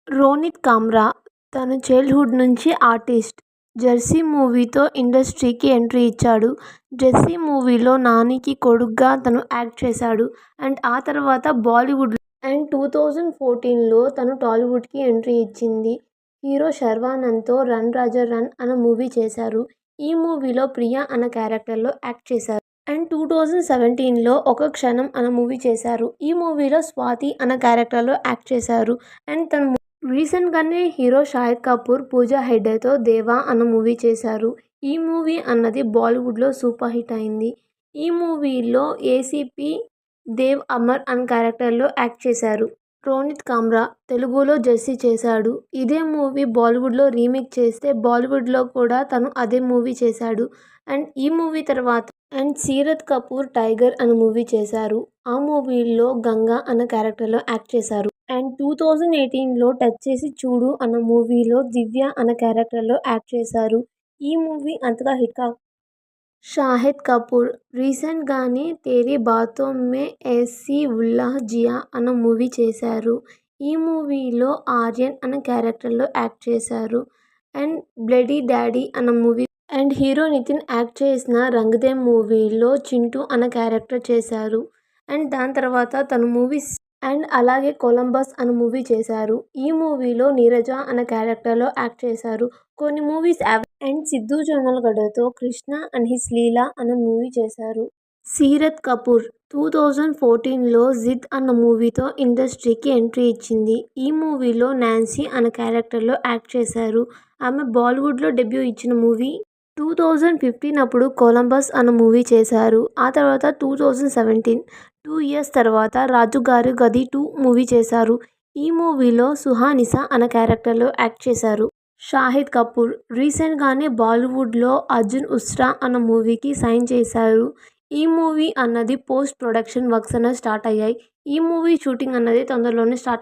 రోనిత్ కామ్రా తన చైల్డ్హుడ్ నుంచి artist. 'Jersey' మూవీతో ఇండస్ట్రీకి ఎంట్రీ ఇచ్చాడు. 'జెర్సీ' మూవీలో నానికి కొడుకుగా తను యాక్ట్ చేశాడు. అండ్ ఆ తర్వాత బాలీవుడ్లో అండ్ 2014లో తను టాలీవుడ్కి ఎంట్రీ ఇచ్చింది. హీరో శర్వానంద్తో 'రన్ రాజా రన్' అనే మూవీ చేశారు. ఈ మూవీలో ప్రియా అన్న క్యారెక్టర్లో యాక్ట్ చేశారు. అండ్ 2017లో 'ఒక క్షణం' అనే మూవీ చేశారు. ఈ మూవీలో స్వాతి అన్న క్యారెక్టర్లో యాక్ట్ చేశారు. అండ్ తను రీసెంట్గానే హీరో షాహిద్ కపూర్, పూజా హెగ్డేతో 'దేవా' అన్న మూవీ చేశారు. ఈ మూవీ అన్నది బాలీవుడ్లో సూపర్ హిట్ అయింది. ఈ మూవీలో ఏసీపీ దేవ్ అమర్ అన్న క్యారెక్టర్లో యాక్ట్ చేశారు. రోనిత్ కామ్రా తెలుగులో 'జెర్సీ' చేశాడు. ఇదే మూవీ బాలీవుడ్లో రీమేక్ చేస్తే బాలీవుడ్లో కూడా తను అదే మూవీ చేశాడు. అండ్ ఈ మూవీ తర్వాత అండ్ సీరత్ కపూర్ 'టైగర్' అనే మూవీ చేశారు. ఆ మూవీలో గంగా అన్న క్యారెక్టర్లో యాక్ట్ చేశారు. అండ్ 2018లో 'టచ్ చేసి చూడు' అన్న మూవీలో దివ్య అన్న క్యారెక్టర్లో యాక్ట్ చేశారు. ఈ మూవీ అంతగా హిట్ షాహిద్ కపూర్ రీసెంట్గానే 'తేరీ బాతోं में ऐसी उलझ जिया' అన్న మూవీ చేశారు. ఈ మూవీలో ఆర్యన్ అన్న క్యారెక్టర్లో యాక్ట్ చేశారు. అండ్ 'బ్లడీ డాడీ' అన్న movie and hero Nithin act చేసిన 'రంగ్ దే' మూవీలో చింటూ అన్న క్యారెక్టర్ చేశారు. అండ్ దాని తర్వాత తను మూవీస్ అండ్ అలాగే 'కొలంబస్' అనే మూవీ చేశారు. ఈ మూవీలో నీరజ అన్న క్యారెక్టర్లో యాక్ట్ చేశారు. కొన్ని మూవీస్ అండ్ సిద్ధు జొన్నలగడ్డతో 'కృష్ణ అండ్ హిస్ లీలా' అనే మూవీ చేశారు. సీరత్ కపూర్ 2014లో 'జిద్' అన్న మూవీతో ఇండస్ట్రీకి ఎంట్రీ ఇచ్చింది. ఈ మూవీలో నాన్సీ అన్న క్యారెక్టర్లో యాక్ట్ చేశారు. ఆమె బాలీవుడ్లో డెబ్యూ ఇచ్చిన మూవీ 2015 అప్పుడు 'కొలంబస్' అన్న మూవీ చేశారు. ఆ తర్వాత 2017 2 ఇయర్స్ తర్వాత 'రాజుగారి గది 2' మూవీ చేశారు. ఈ మూవీలో సుహాసిని అన్న క్యారెక్టర్లో యాక్ట్ చేశారు. షాహిద్ కపూర్ రీసెంట్గానే బాలీవుడ్లో 'అర్జున్ ఉస్రా' అన్న మూవీకి సైన్ చేశారు. ఈ మూవీ అన్నది పోస్ట్ ప్రొడక్షన్ వర్క్స్ అన్నది స్టార్ట్ అయ్యాయి. ఈ మూవీ షూటింగ్ అన్నది తొందరలోనే స్టార్ట్